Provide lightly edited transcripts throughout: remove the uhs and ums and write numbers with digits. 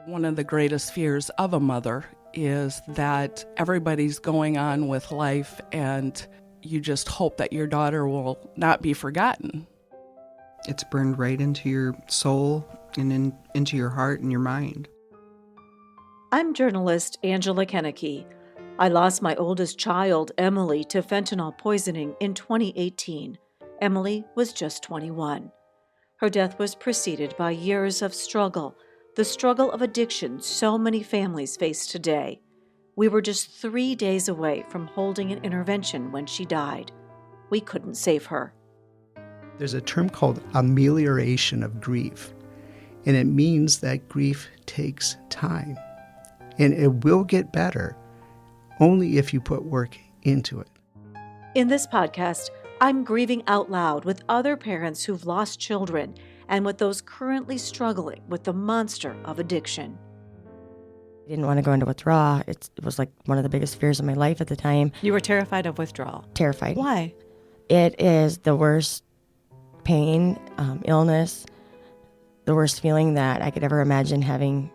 One of the greatest fears of a mother is that everybody's going on with life and you just hope that your daughter will not be forgotten. It's burned right into your soul and into your heart and your mind. I'm journalist Angela Kennecke. I lost my oldest child, Emily, to fentanyl poisoning in 2018. Emily was just 21. Her death was preceded by years of struggle, the struggle of addiction so many families face today. We were just 3 days away from holding an intervention when she died. We couldn't save her. There's a term called amelioration of grief, and it means that grief takes time, and it will get better only if you put work into it. In this podcast, I'm grieving out loud with other parents who've lost children and with those currently struggling with the monster of addiction. I didn't want to go into withdrawal. It was like one of the biggest fears of my life at the time. You were terrified of withdrawal? Terrified. Why? It is the worst pain, illness, the worst feeling that I could ever imagine having.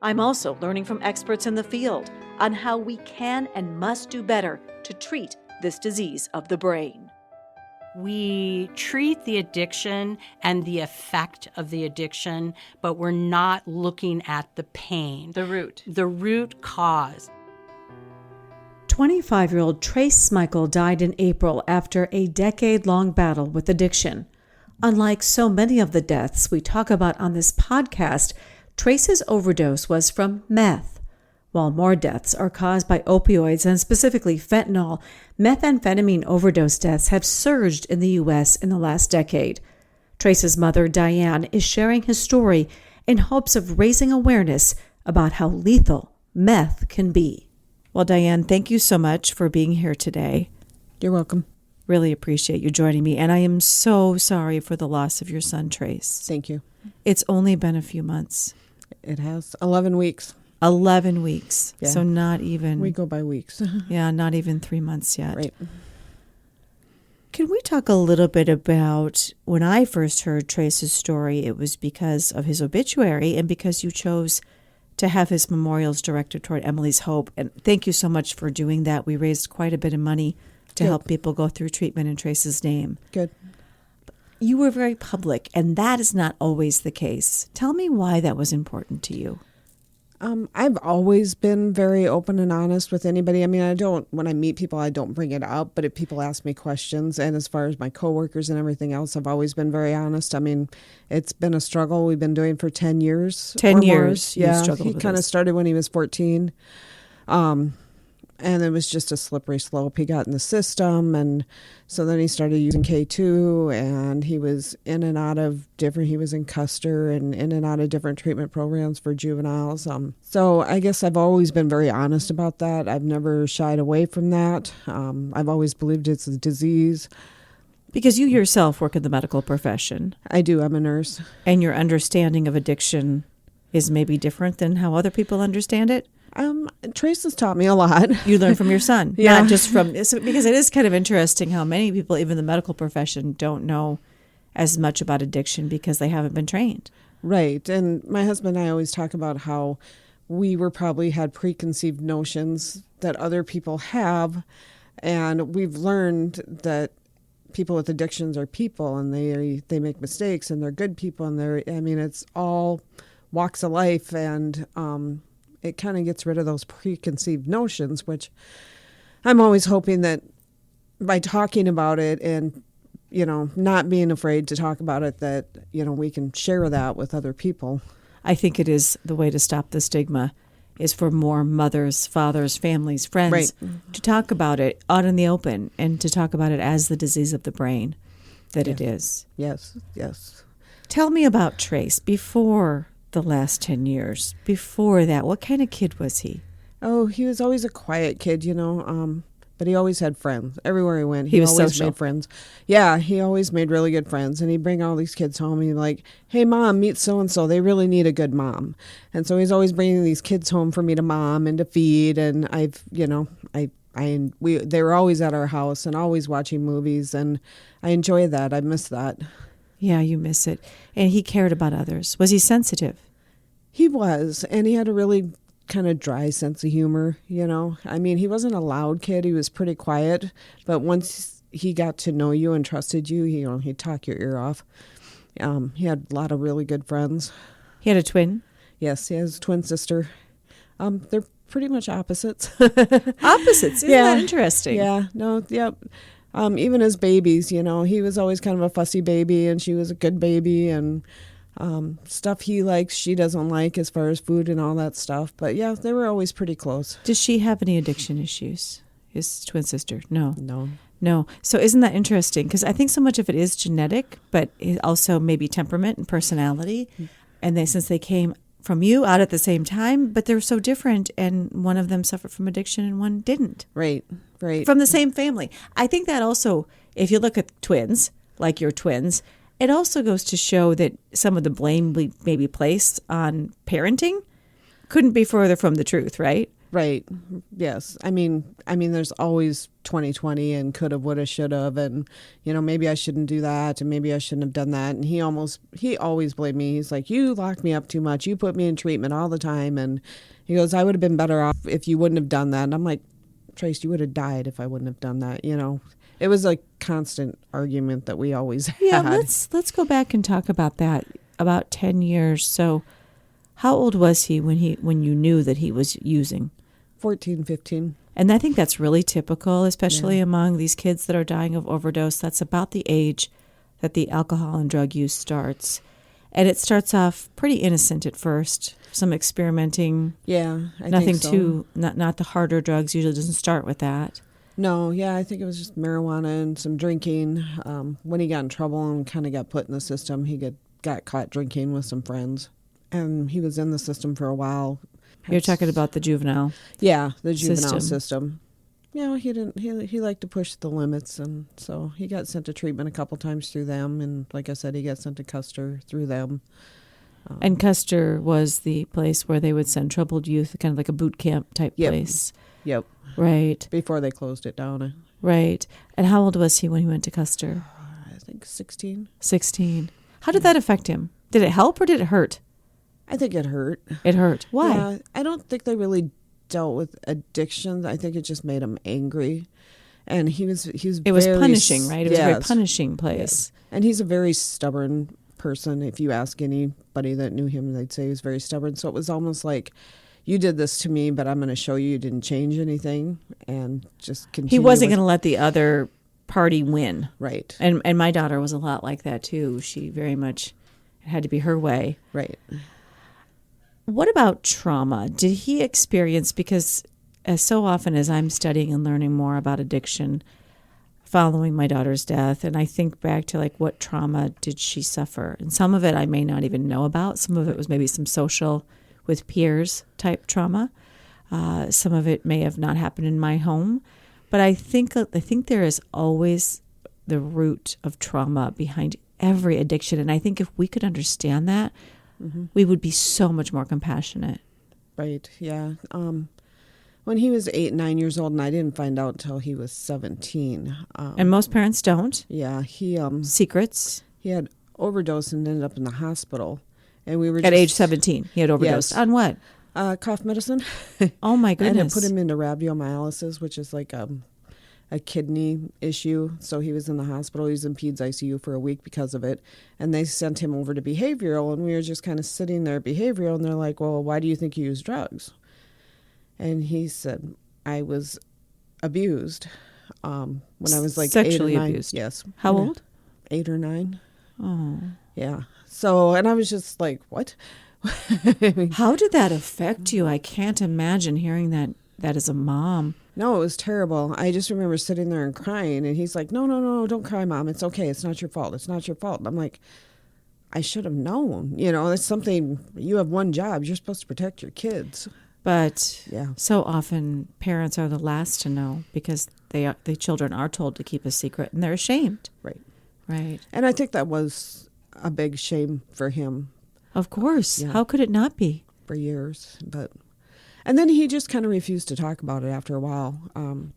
I'm also learning from experts in the field on how we can and must do better to treat this disease of the brain. We treat the addiction and the effect of the addiction, but we're not looking at the pain. The root cause. 25-year-old Trace Michael died in April after a decade-long battle with addiction. Unlike so many of the deaths we talk about on this podcast, Trace's overdose was from meth. While more deaths are caused by opioids and specifically fentanyl, methamphetamine overdose deaths have surged in the U.S. in the last decade. Trace's mother, Diane, is sharing his story in hopes of raising awareness about how lethal meth can be. Well, Diane, thank you so much for being here today. You're welcome. Really appreciate you joining me, and I am so sorry for the loss of your son, Trace. Thank you. It's only been a few months. It has 11 weeks. 11 weeks. Yeah. So not even... We go by weeks. Yeah, not even 3 months yet. Right. Can we talk a little bit about when I first heard Trace's story, it was because of his obituary and because you chose to have his memorials directed toward Emily's hope. And thank you so much for doing that. We raised quite a bit of money to help people go through treatment in Trace's name. Good. You were very public, and that is not always the case. Tell me why that was important to you. I've always been very open and honest with anybody. I mean, when I meet people, I don't bring it up, but if people ask me questions, and as far as my coworkers and everything else, I've always been very honest. I mean, it's been a struggle we've been doing for 10 years. 10 years. Yeah, he kind of started when he was 14. And it was just a slippery slope. He got in the system, and so then he started using K2, and he was in and out of he was in Custer and in and out of different treatment programs for juveniles. So I guess I've always been very honest about that. I've never shied away from that. I've always believed it's a disease. Because you yourself work in the medical profession. I do. I'm a nurse. And your understanding of addiction is maybe different than how other people understand it? Trace has taught me a lot. You learn from your son. Yeah. Not just from, because it is kind of interesting how many people, even the medical profession, don't know as much about addiction because they haven't been trained. Right. And my husband and I always talk about how we probably had preconceived notions that other people have. And we've learned that people with addictions are people, and they make mistakes, and they're good people. And it's all walks of life. And, it kind of gets rid of those preconceived notions, which I'm always hoping that by talking about it and, not being afraid to talk about it, that, we can share that with other people. I think it is the way to stop the stigma is for more mothers, fathers, families, friends to talk about it out in the open and to talk about it as the disease of the brain that it is. Yes, yes. Tell me about Trace before the last 10 years. Before that, what kind of kid was he? Oh, he was always a quiet kid, but he always had friends. Everywhere he went, he was always social. Made friends. Yeah, he always made really good friends, and he'd bring all these kids home. He'd like, hey, Mom, meet so-and-so. They really need a good mom. And so he's always bringing these kids home for me to mom and to feed, and they were always at our house and always watching movies, and I enjoy that. I miss that. Yeah, you miss it. And he cared about others. Was he sensitive? He was, and he had a really kind of dry sense of humor, you know. I mean, he wasn't a loud kid. He was pretty quiet, but once he got to know you and trusted you, he'd talk your ear off. He had a lot of really good friends. He had a twin? Yes, he has a twin sister. They're pretty much opposites. Opposites? Isn't that interesting? Yeah, no, yep. Even as babies, you know, he was always kind of a fussy baby, and she was a good baby, and stuff he likes, she doesn't like, as far as food and all that stuff. But yeah, they were always pretty close. Does she have any addiction issues? His twin sister? No. No. So isn't that interesting? Because I think so much of it is genetic, but also maybe temperament and personality. And since they came from you out at the same time, but they're so different, and one of them suffered from addiction and one didn't. Right. From the same family. I think that also, if you look at twins, like your twins, it also goes to show that some of the blame we maybe place on parenting couldn't be further from the truth, right? Right. Yes. I mean, there's always 20/20 and coulda, woulda, shoulda, and you know, maybe I shouldn't do that, and maybe I shouldn't have done that. And he always blamed me. He's like, "You locked me up too much. You put me in treatment all the time." And he goes, "I would have been better off if you wouldn't have done that." And I'm like, "Trace, you would have died if I wouldn't have done that." You know, it was a constant argument that we always had. Yeah. Let's go back and talk about that. About 10 years. So, how old was he when you knew that he was using? 14, 15. And I think that's really typical, especially among these kids that are dying of overdose. That's about the age that the alcohol and drug use starts. And it starts off pretty innocent at first, some experimenting. Yeah, I nothing think so. too, not the harder drugs, usually doesn't start with that. No, yeah, I think it was just marijuana and some drinking. When he got in trouble and kind of got put in the system, he got caught drinking with some friends. And he was in the system for a while. You're talking about the juvenile. Yeah, the juvenile system. You know, he liked to push the limits, and so he got sent to treatment a couple times through them, and like I said, he got sent to Custer through them. And Custer was the place where they would send troubled youth, kind of like a boot camp type place. Yep. Right. Before they closed it down. Right. And how old was he when he went to Custer? I think 16. 16. How did that affect him? Did it help or did it hurt? I think it hurt. It hurt. Why? Yeah, I don't think they really dealt with addictions. I think it just made him angry. And he was It was punishing, right? It was a very punishing place. Yes. And he's a very stubborn person. If you ask anybody that knew him, they'd say he was very stubborn. So it was almost like, you did this to me, but I'm going to show you didn't change anything, and just continue. He wasn't going to let the other party win. Right. And my daughter was a lot like that too. She very much, it had to be her way. Right. What about trauma? Did he experience, because as so often as I'm studying and learning more about addiction following my daughter's death, and I think back to like, what trauma did she suffer? And some of it I may not even know about. Some of it was maybe some social with peers type trauma. Some of it may have not happened in my home. But I think there is always the root of trauma behind every addiction. And I think if we could understand that, we would be so much more compassionate. Right, yeah. When he was 8, 9 years old, and I didn't find out until he was 17. And most parents don't. Yeah, he secrets. He had overdosed and ended up in the hospital. And we were at age 17. He had overdosed. Yes. On what? Cough medicine. Oh my goodness. And it put him into rhabdomyolysis, which is like a kidney issue. So he was in the hospital. He was in PEDS ICU for a week because of it. And they sent him over to behavioral, and we were just kind of sitting there at behavioral, and they're like, well, why do you think you use drugs? And he said, I was abused when I was like sexually 8 or 9. abused. Yes. How old? 8 or 9. Oh. Yeah. So, and I was just like, what? How did that affect you? I can't imagine hearing that as a mom. No, it was terrible. I just remember sitting there and crying, and he's like, no, don't cry, Mom. It's okay. It's not your fault. It's not your fault. And I'm like, I should have known. You know, it's something, you have one job. You're supposed to protect your kids. But yeah, so often parents are the last to know because the children are told to keep a secret, and they're ashamed. Right. Right. And I think that was a big shame for him. Of course. Yeah. How could it not be? For years. And then he just kind of refused to talk about it after a while.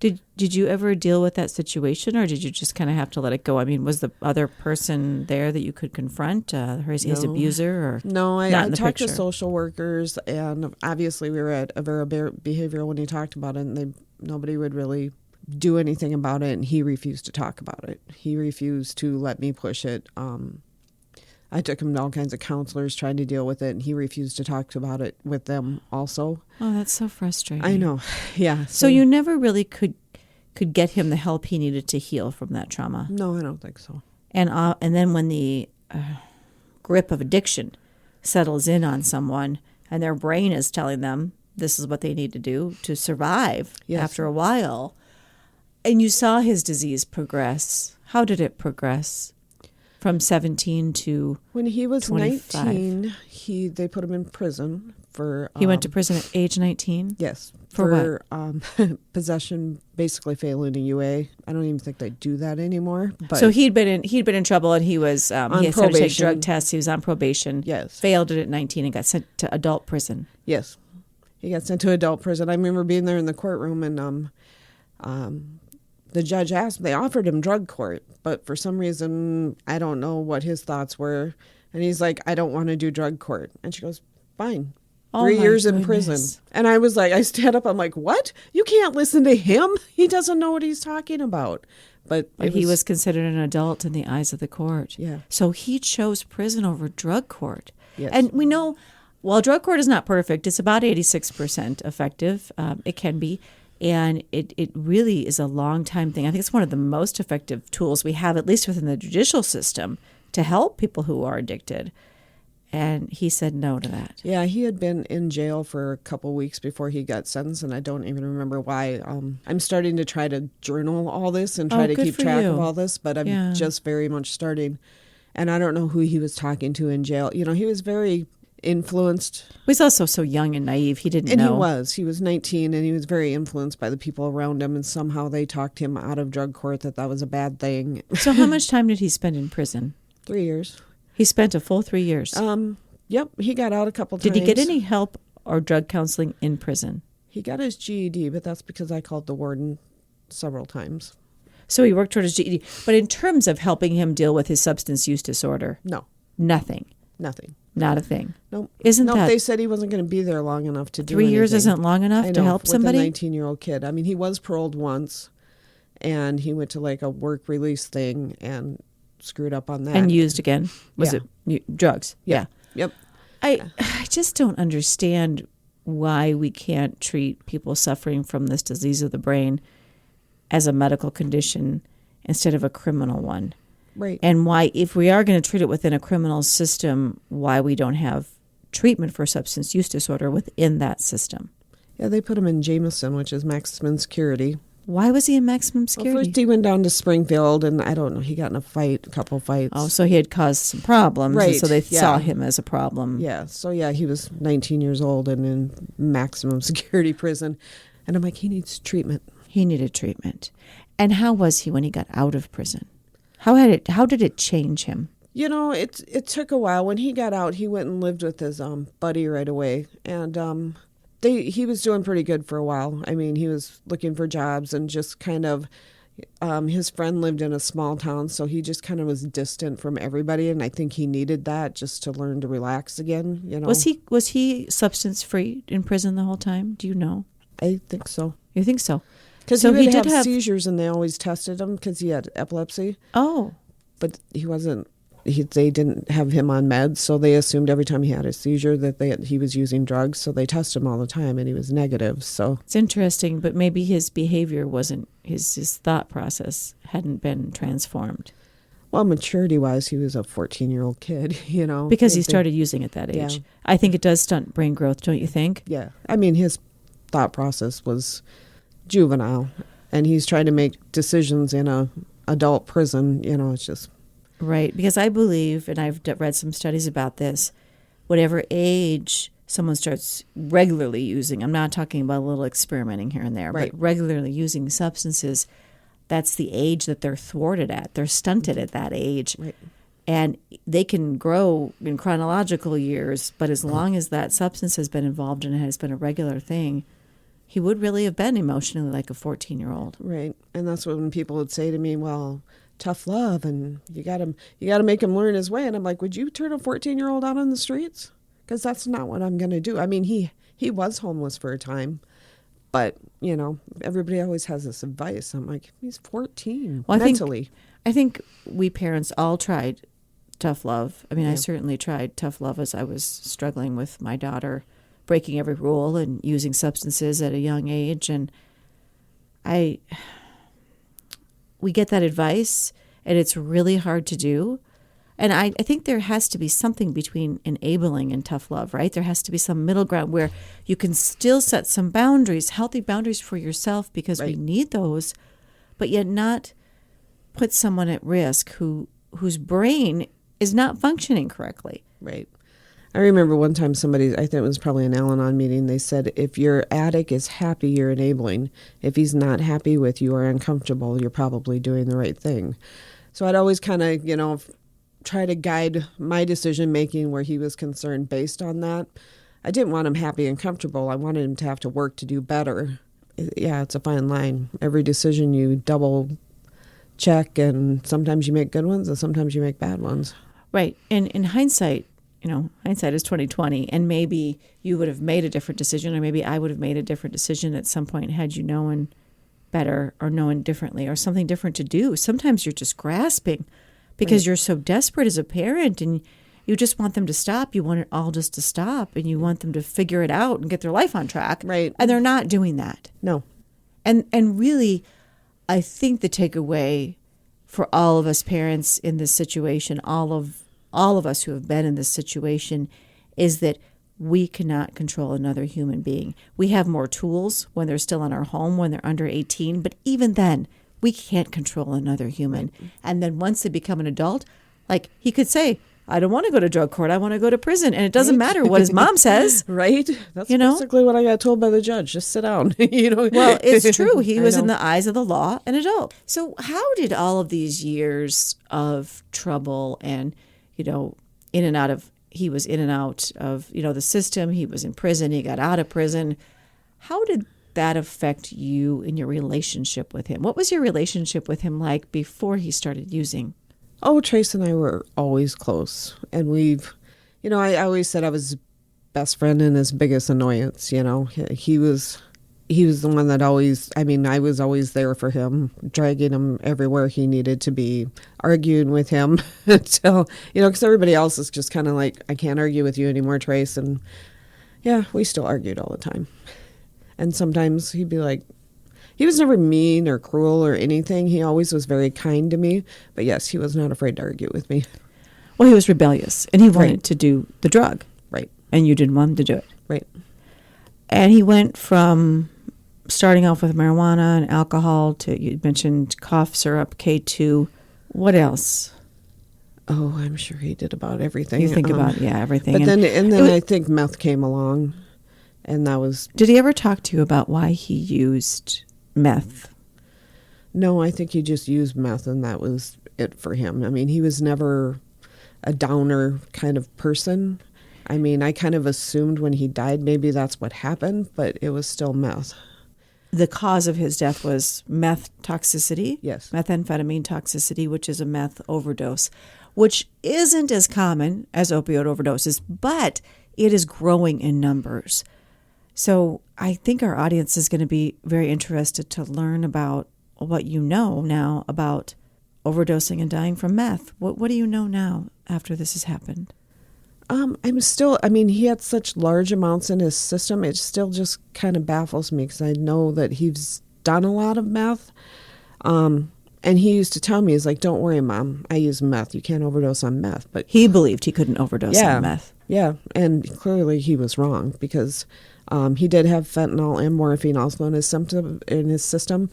Did you ever deal with that situation, or did you just kind of have to let it go? I mean, was the other person there that you could confront, his abuser? Or no, I talked to picture? social workers, and obviously we were at a very behavioral when he talked about it, and nobody would really do anything about it, and he refused to talk about it. He refused to let me push it. I took him to all kinds of counselors trying to deal with it, and he refused to talk about it with them also. Oh, that's so frustrating. I know. Yeah. So you never really could get him the help he needed to heal from that trauma? No, I don't think so. And then when the grip of addiction settles in on someone and their brain is telling them this is what they need to do to survive after a while, and you saw his disease progress, how did it progress? From 17 to when he was 25. 19, they put him in prison for. He went to prison at age 19. Yes, for what? Possession, basically failing a UA. I don't even think they do that anymore. But so he'd been in trouble, and he was he had to take probation. drug tests. He was on probation. Yes, failed it at 19 and got sent to adult prison. Yes, he got sent to adult prison. I remember being there in the courtroom, and the judge asked. They offered him drug court, but for some reason, I don't know what his thoughts were. And he's like, I don't want to do drug court. And she goes, fine. 3 years in prison. And I was like, I stand up. I'm like, what? You can't listen to him. He doesn't know what he's talking about. But he was considered an adult in the eyes of the court. Yeah. So he chose prison over drug court. Yes. And we know, while drug court is not perfect, it's about 86% effective. It can be. And it really is a long time thing. I think it's one of the most effective tools we have, at least within the judicial system, to help people who are addicted. And he said no to that. Yeah, he had been in jail for a couple weeks before he got sentenced, and I don't even remember why. I'm starting to try to journal all this and try to keep track of all this, but I'm just very much starting. And I don't know who he was talking to in jail. You know, he was very influenced. He's also so young and naive. He didn't know. And he was 19, and he was very influenced by the people around him, and somehow they talked him out of drug court that was a bad thing. So how much time did he spend in prison? 3 years. He spent a full 3 years. Yep, he got out a couple times. Did he get any help or drug counseling in prison? He got his GED, but that's because I called the warden several times. So he worked toward his GED. But in terms of helping him deal with his substance use disorder? No. Nothing. Not a thing. Nope. That? They said he wasn't going to be there long enough to do 3 years anything. isn't long enough to help somebody? With a 19-year-old kid. I mean, he was paroled once, and he went to like a work release thing and screwed up on that. And used again? Was it drugs? Yeah. Yep. I just don't understand why we can't treat people suffering from this disease of the brain as a medical condition instead of a criminal one. Right. And why, if we are going to treat it within a criminal system, why we don't have treatment for substance use disorder within that system. Yeah, they put him in Jameson, which is maximum security. Why was he in maximum security? Well, first he went down to Springfield, and I don't know, he got in a couple fights. Oh, so he had caused some problems, right. And so they saw him as a problem. Yeah, so he was 19 years old and in maximum security prison. And I'm like, he needs treatment. He needed treatment. And how was he when he got out of prison? How did it change him? You know, it took a while. When he got out, he went and lived with his buddy right away, and he was doing pretty good for a while. I mean, he was looking for jobs and just kind of. His friend lived in a small town, so he just kind of was distant from everybody, and I think he needed that just to learn to relax again. You know, was he substance free in prison the whole time? Do you know? I think so. You think so? Because he did have seizures, and they always tested him because he had epilepsy. Oh. But he wasn't. They didn't have him on meds, so they assumed every time he had a seizure that he was using drugs. So they tested him all the time, and he was negative. So it's interesting, but maybe his behavior wasn't his thought process hadn't been transformed. Well, maturity-wise, he was a 14-year-old kid, you know. Because he started using at that age. Yeah. I think it does stunt brain growth, don't you think? Yeah. I mean, his thought process was juvenile, and he's trying to make decisions in a adult prison. You know, it's just right. Because I believe, and I've read some studies about this, whatever age someone starts regularly using, I'm not talking about a little experimenting here and there, right, but regularly using substances, that's the age that they're thwarted at. They're stunted at that age. Right. And they can grow in chronological years, but as long as that substance has been involved and it has been a regular thing, he would really have been emotionally like a 14-year-old. Right. And that's when people would say to me, well, tough love, and you got to make him learn his way. And I'm like, would you turn a 14-year-old out on the streets? Because that's not what I'm going to do. I mean, he was homeless for a time, but, you know, everybody always has this advice. I'm like, he's 14 mentally. I think we parents all tried tough love. I mean, I certainly tried tough love as I was struggling with my daughter, breaking every rule and using substances at a young age. And we get that advice, and it's really hard to do. And I think there has to be something between enabling and tough love, right? There has to be some middle ground where you can still set some boundaries, healthy boundaries for yourself, because we need those, but yet not put someone at risk whose brain is not functioning correctly. Right. I remember one time somebody, I think it was probably an Al-Anon meeting, they said, if your addict is happy, you're enabling. If he's not happy with you or uncomfortable, you're probably doing the right thing. So I'd always kind of, you know, try to guide my decision-making where he was concerned based on that. I didn't want him happy and comfortable. I wanted him to have to work to do better. Yeah, it's a fine line. Every decision you double check, and sometimes you make good ones and sometimes you make bad ones. Right. And in hindsight, you know, hindsight is 20/20, and maybe you would have made a different decision, or maybe I would have made a different decision at some point had you known better or known differently or something different to do. Sometimes you're just grasping because you're so desperate as a parent, and you just want them to stop. You want it all just to stop, and you want them to figure it out and get their life on track. Right. And they're not doing that. No. And really, I think the takeaway for all of us parents in this situation, all of us who have been in this situation, is that we cannot control another human being. We have more tools when they're still in our home, when they're under 18, but even then, we can't control another human. And then once they become an adult, like he could say, I don't want to go to drug court, I want to go to prison. And it doesn't matter what his mom says. Right? That's basically what I got told by the judge. Just sit down. Well, it's true. He was in the eyes of the law an adult. So how did all of these years of trouble and, he was in and out of, the system, he was in prison, he got out of prison. How did that affect you in your relationship with him? What was your relationship with him like before he started using? Oh, Trace and I were always close. And I always said I was his best friend and his biggest annoyance. He was the one that I was always there for him, dragging him everywhere he needed to be, arguing with him until, because everybody else is just kind of like, I can't argue with you anymore, Trace. And yeah, we still argued all the time. And sometimes he'd be like, he was never mean or cruel or anything. He always was very kind to me. But yes, he was not afraid to argue with me. Well, he was rebellious, and he wanted to do the drug. Right. And you didn't want him to do it. Right. And he went from starting off with marijuana and alcohol to, you mentioned cough syrup, K2. What else? Oh, I'm sure he did about everything. You think about, everything. But then I think meth came along, and that was... Did he ever talk to you about why he used meth? No, I think he just used meth, and that was it for him. I mean, he was never a downer kind of person. I mean, I kind of assumed when he died maybe that's what happened, but it was still meth. The cause of his death was meth toxicity? Yes. Methamphetamine toxicity, which is a meth overdose, which isn't as common as opioid overdoses, but it is growing in numbers. So I think our audience is going to be very interested to learn about what you know now about overdosing and dying from meth. What do you know now after this has happened? He had such large amounts in his system. It still just kind of baffles me because I know that he's done a lot of meth. And he used to tell me, he's like, don't worry, Mom, I use meth. You can't overdose on meth. But he believed he couldn't overdose on meth. Yeah, and clearly he was wrong because he did have fentanyl and morphine also in his system.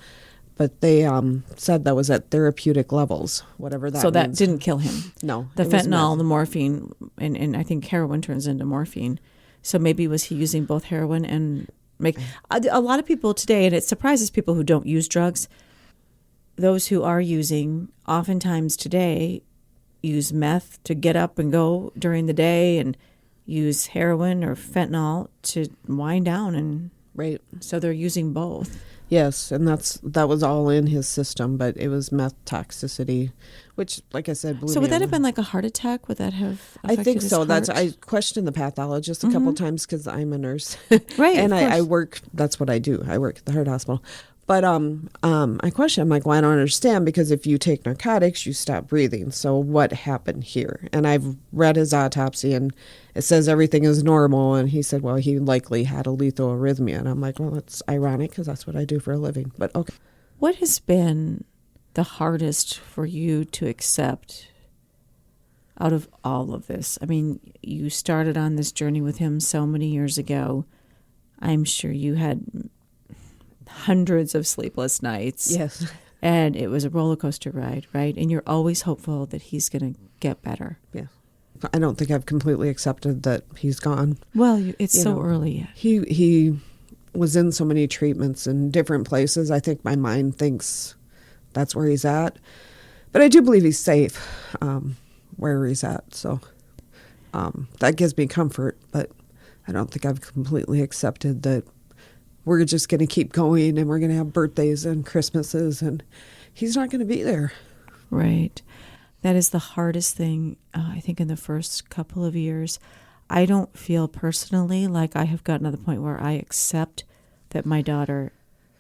But they said that was at therapeutic levels, whatever that means. So that didn't kill him? No. The fentanyl, the morphine, and I think heroin turns into morphine. So maybe was he using both heroin and a lot of people today, and it surprises people who don't use drugs, those who are using, oftentimes today, use meth to get up and go during the day and use heroin or fentanyl to wind down. And Right. so they're using both. Yes, and that was all in his system, but it was meth toxicity, which, like I said, blew So me would that away. have been like a heart attack? Would that have I affected think his so. heart? I questioned the pathologist a couple times because I'm a nurse, Right, and of I course. work. That's what I do. I work at the heart hospital. But I questioned. I'm like, well, I don't understand, because if you take narcotics, you stop breathing. So what happened here? And I've read his autopsy, and it says everything is normal. And he said, well, he likely had a lethal arrhythmia. And I'm like, well, that's ironic because that's what I do for a living. But okay. What has been the hardest for you to accept out of all of this? I mean, you started on this journey with him so many years ago. I'm sure you had hundreds of sleepless nights. Yes. And it was a roller coaster ride, right? And you're always hopeful that he's going to get better. Yeah. I don't think I've completely accepted that he's gone. Well, it's You so know, early yet. He was in so many treatments in different places. I think my mind thinks that's where he's at. But I do believe he's safe where he's at. So that gives me comfort. But I don't think I've completely accepted that we're just going to keep going and we're going to have birthdays and Christmases and he's not going to be there. Right. That is the hardest thing, I think, in the first couple of years. I don't feel personally like I have gotten to the point where I accept that my daughter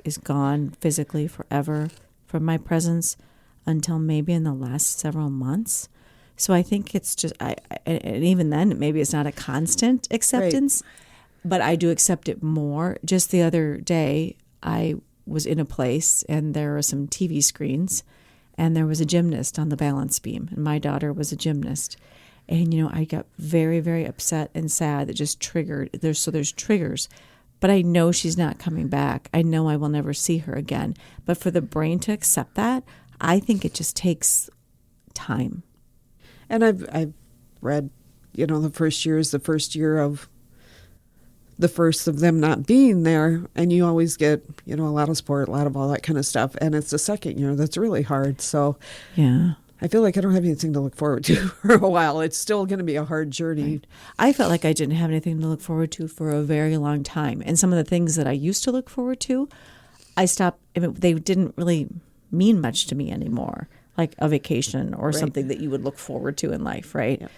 is gone physically forever from my presence until maybe in the last several months. So I think it's just, and even then, maybe it's not a constant acceptance, but I do accept it more. Just the other day, I was in a place and there were some TV screens and there was a gymnast on the balance beam, and my daughter was a gymnast. And, I got very, very upset and sad. That just triggered. There's triggers. But I know she's not coming back. I know I will never see her again. But for the brain to accept that, I think it just takes time. And I've read, the first year is the first year of the first of them not being there. And you always get, a lot of support, a lot of all that kind of stuff. And it's the second year that's really hard. So Yeah. I feel like I don't have anything to look forward to for a while. It's still going to be a hard journey. Right. I felt like I didn't have anything to look forward to for a very long time. And some of the things that I used to look forward to, I stopped. They didn't really mean much to me anymore, like a vacation or something that you would look forward to in life, right? Yep.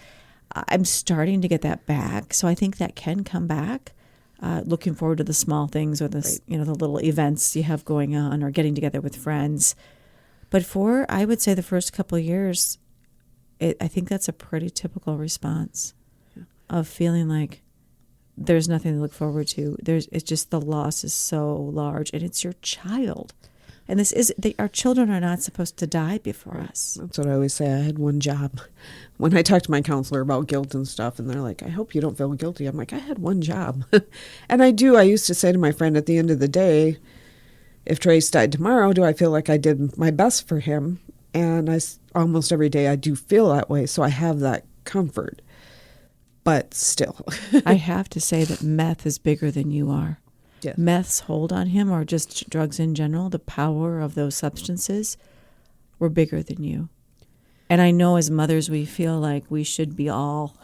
I'm starting to get that back. So I think that can come back. Looking forward to the small things or the little events you have going on or getting together with friends. But I would say the first couple of years, I think that's a pretty typical response of feeling like there's nothing to look forward to. It's just the loss is so large, and it's your child. And our children are not supposed to die before us. That's what I always say. I had one job. When I talk to my counselor about guilt and stuff, and they're like, I hope you don't feel guilty. I'm like, I had one job. And I do. I used to say to my friend at the end of the day, if Trace died tomorrow, do I feel like I did my best for him? And almost every day I do feel that way. So I have that comfort. But still. I have to say that meth is bigger than you are. Yes. Meth's hold on him, or just drugs in general, the power of those substances were bigger than you. And I know as mothers, we feel like we should be all,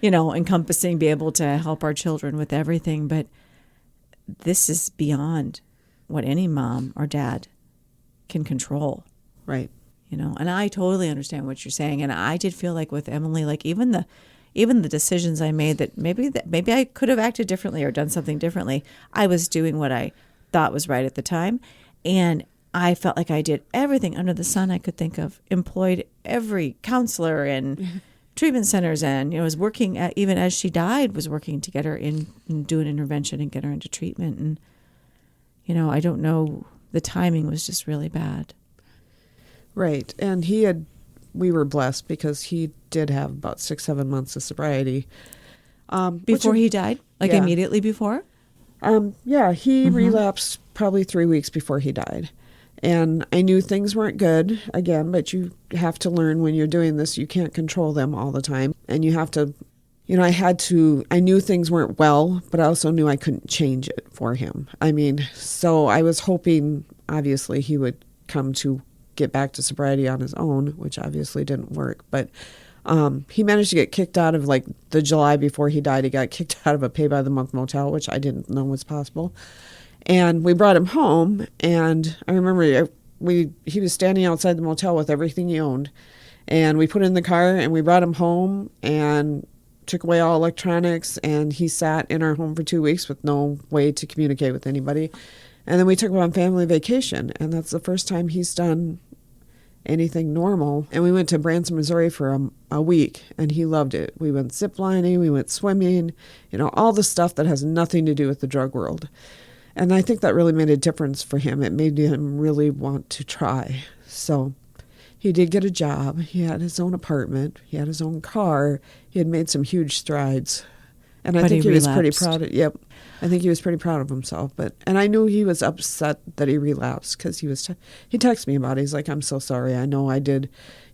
encompassing, be able to help our children with everything. But this is beyond what any mom or dad can control. Right. And I totally understand what you're saying. And I did feel like with Emily, like even the decisions I made that maybe I could have acted differently or done something differently. I was doing what I thought was right at the time. And I felt like I did everything under the sun I could think of, employed every counselor and treatment centers, and was working even as she died, was working to get her in and do an intervention and get her into treatment. And, I don't know, the timing was just really bad. Right. And we were blessed because he did have about 6-7 months of sobriety. Before he died? Like immediately before? He relapsed probably 3 weeks before he died. And I knew things weren't good, again, but you have to learn when you're doing this, you can't control them all the time. And you have to, I knew things weren't well, but I also knew I couldn't change it for him. So I was hoping, obviously, he would come to get back to sobriety on his own, which obviously didn't work. But he managed to get kicked out of, like, the July before he died. He got kicked out of a pay-by-the-month motel, which I didn't know was possible. And we brought him home, and I remember he was standing outside the motel with everything he owned. And we put it in the car, and we brought him home and took away all electronics, and he sat in our home for 2 weeks with no way to communicate with anybody. And then we took him on family vacation, and that's the first time he's done anything normal. And we went to Branson, Missouri for a week, and he loved it. We went ziplining, we went swimming, all the stuff that has nothing to do with the drug world. And I think that really made a difference for him. It made him really want to try. So he did get a job. He had his own apartment. He had his own car. He had made some huge strides. And I think he was pretty proud of, I think he was pretty proud of himself. And I knew he was upset that he relapsed, because he texted me about it. He's like, I'm so sorry. I know I did,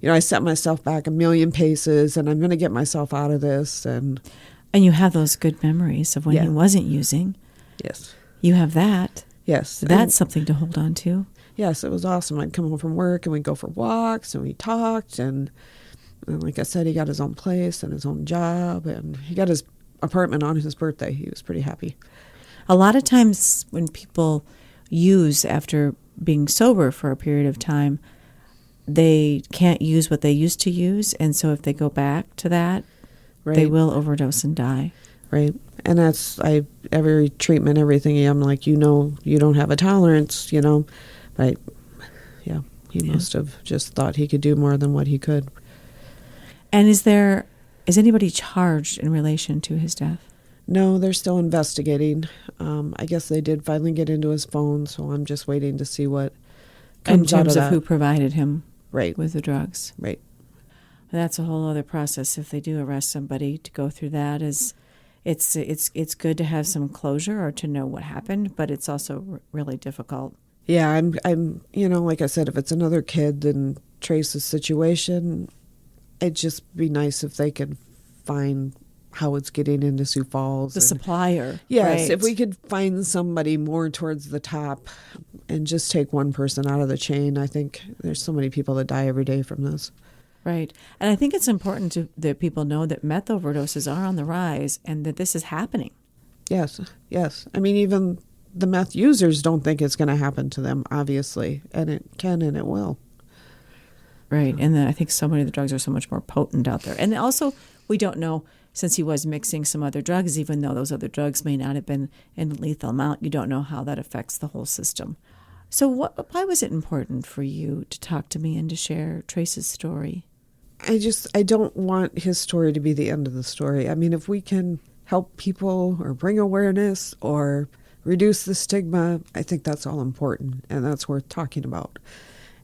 I set myself back a million paces, and I'm going to get myself out of this. And you have those good memories of when he wasn't using. Yes. You have that. Yes. So that's something to hold on to. Yes, it was awesome. I'd come home from work, and we'd go for walks, and we talked. And like I said, he got his own place and his own job, and he got his apartment on his birthday. He was pretty happy. A lot of times when people use after being sober for a period of time, they can't use what they used to use. And so if they go back to that, they will overdose and die. Right. And that's, every treatment, everything, I'm like, you don't have a tolerance, But he must have just thought he could do more than what he could. And is anybody charged in relation to his death? No, they're still investigating. I guess they did finally get into his phone, so I'm just waiting to see what comes out of that. In terms of who provided him right. with the drugs. Right. That's a whole other process. If they do arrest somebody, to go through that it's good to have some closure or to know what happened, but it's also really difficult. Yeah, I'm like I said, if it's another kid in Trace's situation, it'd just be nice if they could find how it's getting into Sioux Falls. The supplier. Yes, right. If we could find somebody more towards the top and just take one person out of the chain. I think there's so many people that die every day from this. Right. And I think it's important that people know that meth overdoses are on the rise and that this is happening. Yes. I mean, even the meth users don't think it's going to happen to them, obviously. And it can and it will. Right. And then I think so many of the drugs are so much more potent out there. And also, we don't know, since he was mixing some other drugs, even though those other drugs may not have been in a lethal amount, you don't know how that affects the whole system. So why was it important for you to talk to me and to share Trace's story? I don't want his story to be the end of the story. I mean, if we can help people or bring awareness or reduce the stigma, I think that's all important, and that's worth talking about.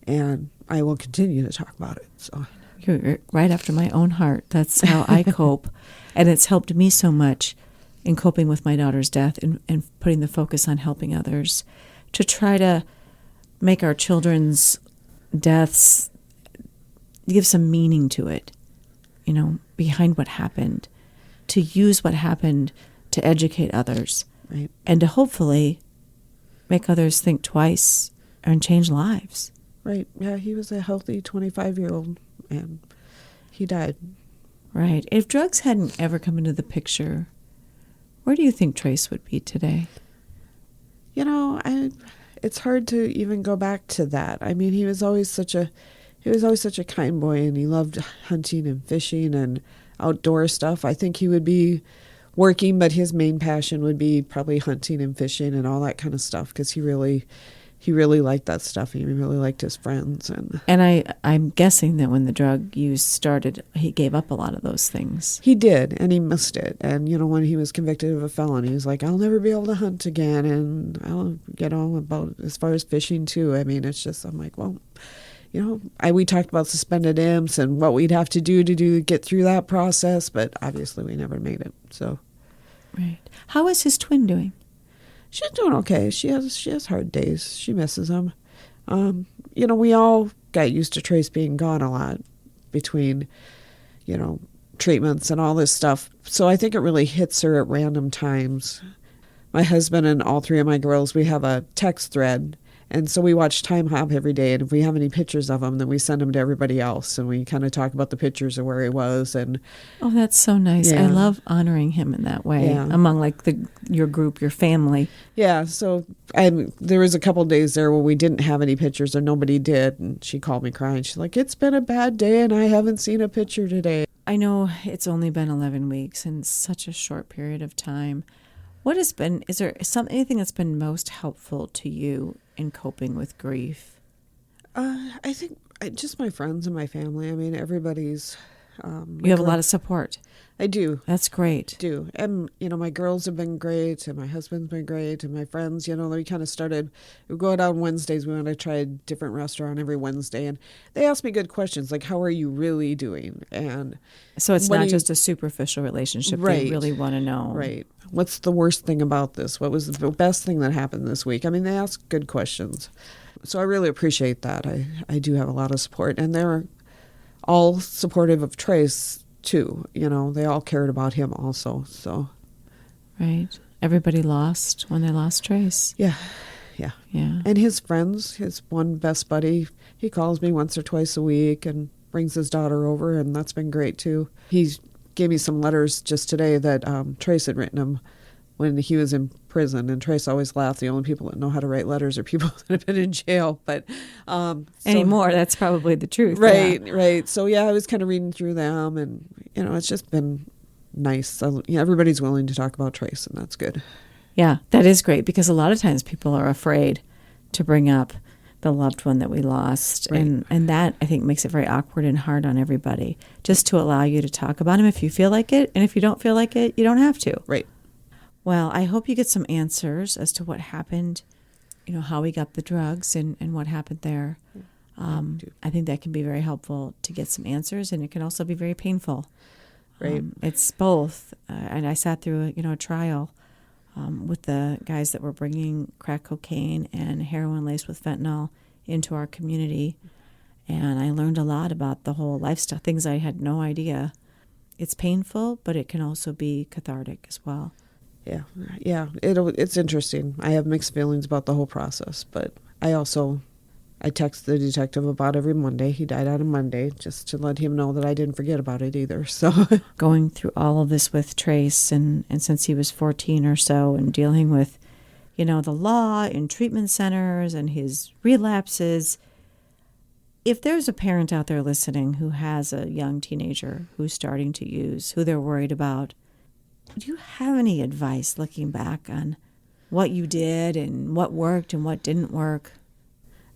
And I will continue to talk about it. So you're right after my own heart. That's how I cope. And it's helped me so much in coping with my daughter's death and putting the focus on helping others to try to make our children's deaths, give some meaning to it, behind what happened, to use what happened to educate others, right, and to hopefully make others think twice and change lives. Right. Yeah, he was a healthy 25-year-old, and he died. Right. If drugs hadn't ever come into the picture, where do you think Trace would be today? It's hard to even go back to that. I mean, he was always such a kind boy, and he loved hunting and fishing and outdoor stuff. I think he would be working, but his main passion would be probably hunting and fishing and all that kind of stuff, because he really liked that stuff. He really liked his friends. And I'm guessing that when the drug use started, he gave up a lot of those things. He did, and he missed it. And, when he was convicted of a felony, he was like, I'll never be able to hunt again. And I'll get on about as far as fishing, too. I mean, it's just, I'm like, well, we talked about suspended imps and what we'd have to do to get through that process, but obviously we never made it. So, right. How is his twin doing? She's doing okay. She has hard days. She misses him. We all got used to Trace being gone a lot between, treatments and all this stuff. So I think it really hits her at random times. My husband and all three of my girls, we have a text thread, And so we watch Time Hop every day, and if we have any pictures of him, then we send them to everybody else, and we kind of talk about the pictures of where he was. And Oh, that's so nice. I Yeah. love honoring him in that way Yeah. among like your group, your family. yeah, so there was a couple days there where we didn't have any pictures, or nobody did, and she called me crying. She's like, "It's been a bad day, and I haven't seen a picture today." I know it's only been 11 weeks and such a short period of time. Is there anything that's been most helpful to you in coping with grief? I think just my friends and my family. I mean, everybody's. You have a lot of support. I do. That's great. Do. And, my girls have been great, and my husband's been great, and my friends, we kind of started, we go out on Wednesdays. We want to try a different restaurant every Wednesday. And they ask me good questions, like, how are you really doing? And So it's not just a superficial relationship. Right. They really want to know. Right. What's the worst thing about this? What was the best thing that happened this week? I mean, they ask good questions. So I really appreciate that. I do have a lot of support. And they're all supportive of Trace, too. They all cared about him also. So. Right. Everybody lost when they lost Trace. Yeah. Yeah. And his friends, his one best buddy, he calls me once or twice a week and brings his daughter over, and that's been great, too. He gave me some letters just today that Trace had written him when he was in prison, and Trace always laughed. The only people that know how to write letters are people that have been in jail. But anymore, that's probably the truth. Right, yeah. right. So I was kind of reading through them, and it's just been nice. Everybody's willing to talk about Trace, and that's good. Yeah, that is great, because a lot of times people are afraid to bring up the loved one that we lost, Right. and that I think makes it very awkward and hard on everybody. Just to allow you to talk about him if you feel like it, and if you don't feel like it, you don't have to. Right. Well, I hope you get some answers as to what happened, how he got the drugs and what happened there. I think that can be very helpful to get some answers, and it can also be very painful. Right. It's both. And I sat through a trial with the guys that were bringing crack cocaine and heroin laced with fentanyl into our community. And I learned a lot about the whole lifestyle, things I had no idea. It's painful, but it can also be cathartic as well. Yeah. It's interesting. I have mixed feelings about the whole process, but I text the detective about every Monday. He died on a Monday, just to let him know that I didn't forget about it either. So going through all of this with Trace, and since he was 14 or so, and dealing with, the law and treatment centers and his relapses. If there's a parent out there listening who has a young teenager who's starting to use, who they're worried about, do you have any advice looking back on what you did and what worked and what didn't work?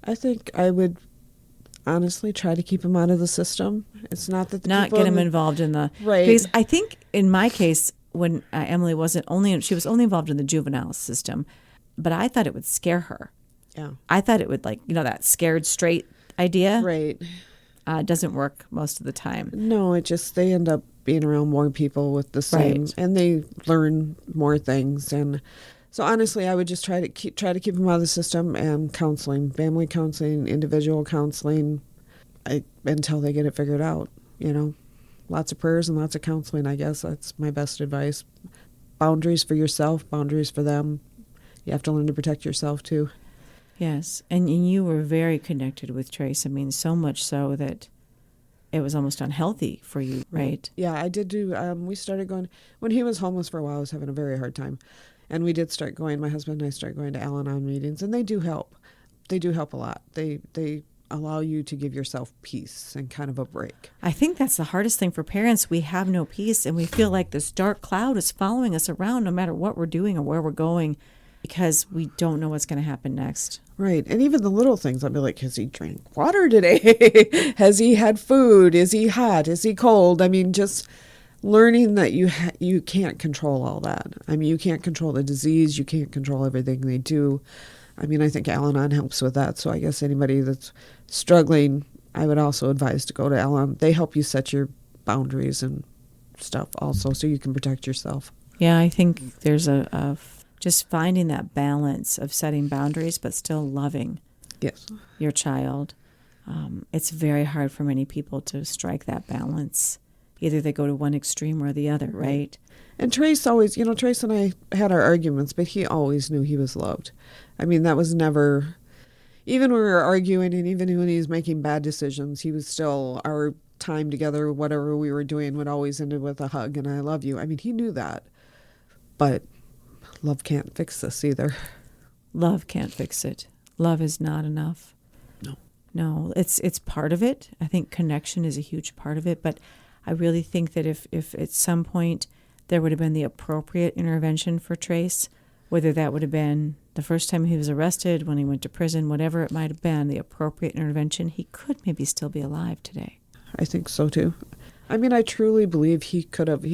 I think I would honestly try to keep him out of the system. It's not that Not get him involved in the right. Because I think in my case, when Emily she was only involved in the juvenile system, but I thought it would scare her. Yeah. I thought it would, that scared straight idea. Right. Doesn't work most of the time. No, they end up being around more people with the same, Right. and they learn more things. And so honestly, I would just try to keep them out of the system, and counseling, family counseling, individual counseling, until they get it figured out. Lots of prayers and lots of counseling. I guess that's my best advice. Boundaries for yourself, boundaries for them. You have to learn to protect yourself too. Yes, and you were very connected with Trace. I mean, so much so that it was almost unhealthy for you, right? Yeah, I did do, we started going, when he was homeless for a while, I was having a very hard time. And we did start going, my husband and I started going to Al-Anon meetings, and they do help. They do help a lot. They allow you to give yourself peace and kind of a break. I think that's the hardest thing for parents. We have no peace, and we feel like this dark cloud is following us around no matter what we're doing or where we're going, because we don't know what's going to happen next. Right. And even the little things, I'll be like, has he drank water today? Has he had food? Is he hot? Is he cold? I mean, just learning that you can't control all that. I mean, you can't control the disease. You can't control everything they do. I mean, I think Al-Anon helps with that. So I guess anybody that's struggling, I would also advise to go to Al-Anon. They help you set your boundaries and stuff also, so you can protect yourself. Yeah, I think there's just finding that balance of setting boundaries but still loving your child. It's very hard for many people to strike that balance. Either they go to one extreme or the other, right? And Trace always, Trace and I had our arguments, but he always knew he was loved. I mean, that was never, even when we were arguing and even when he was making bad decisions, he was still, our time together, whatever we were doing, would always end with a hug and I love you. I mean, he knew that. But love can't fix this either. Love can't fix it. Love is not enough. No, it's part of it. I think connection is a huge part of it, but I really think that if at some point there would have been the appropriate intervention for Trace, whether that would have been the first time he was arrested, when he went to prison, whatever it might have been, the appropriate intervention, he could maybe still be alive today. I think so too. I mean, I truly believe he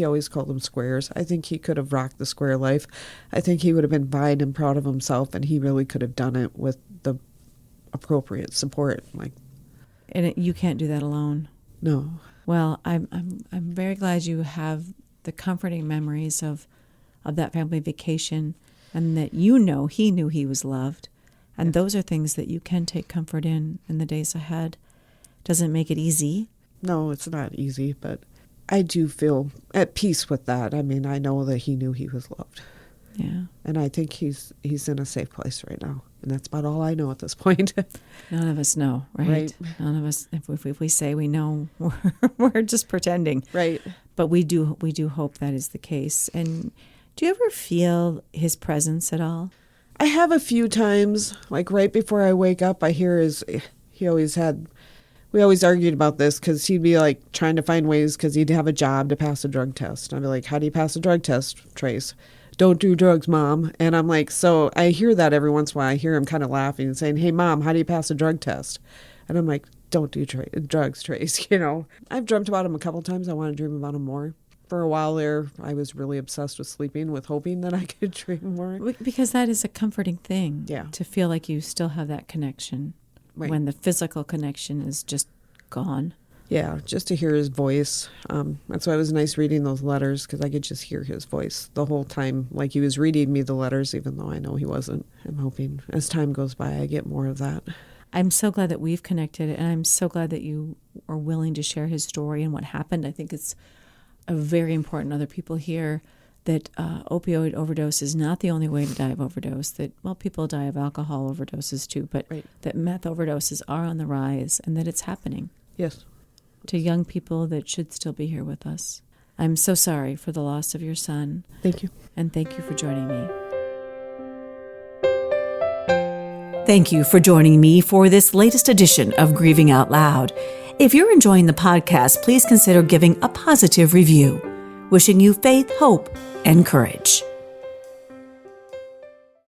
always called them squares. I think he could have rocked the square life. I think he would have been fine and proud of himself, and he really could have done it with the appropriate support. You can't do that alone. No. Well, I'm very glad you have the comforting memories of that family vacation, and that he knew he was loved, and those are things that you can take comfort in the days ahead. Doesn't make it easy. No, it's not easy, but I do feel at peace with that. I mean, I know that he knew he was loved. Yeah. And I think he's in a safe place right now. And that's about all I know at this point. None of us know, right? None of us, if we say we know, we're just pretending. Right. But we do hope that is the case. And do you ever feel his presence at all? I have a few times, like right before I wake up, I hear we always argued about this because he'd be like trying to find ways because he'd have a job to pass a drug test. And I'd be like, how do you pass a drug test, Trace? Don't do drugs, Mom. And I'm like, so I hear that every once in a while. I hear him kind of laughing and saying, hey, Mom, how do you pass a drug test? And I'm like, don't do drugs, Trace. I've dreamt about him a couple times. I want to dream about him more. For a while there, I was really obsessed with sleeping, with hoping that I could dream more. Because that is a comforting thing. Yeah. To feel like you still have that connection. Right. When the physical connection is just gone. Yeah, just to hear his voice. That's why it was nice reading those letters, because I could just hear his voice the whole time, like he was reading me the letters, even though I know he wasn't. I'm hoping as time goes by, I get more of that. I'm so glad that we've connected, and I'm so glad that you are willing to share his story and what happened. I think it's very important other people hear that opioid overdose is not the only way to die of overdose, that, people die of alcohol overdoses too, but that meth overdoses are on the rise and that it's happening. Yes. To young people that should still be here with us. I'm so sorry for the loss of your son. Thank you. And thank you for joining me. Thank you for joining me for this latest edition of Grieving Out Loud. If you're enjoying the podcast, please consider giving a positive review. Wishing you faith, hope, and courage.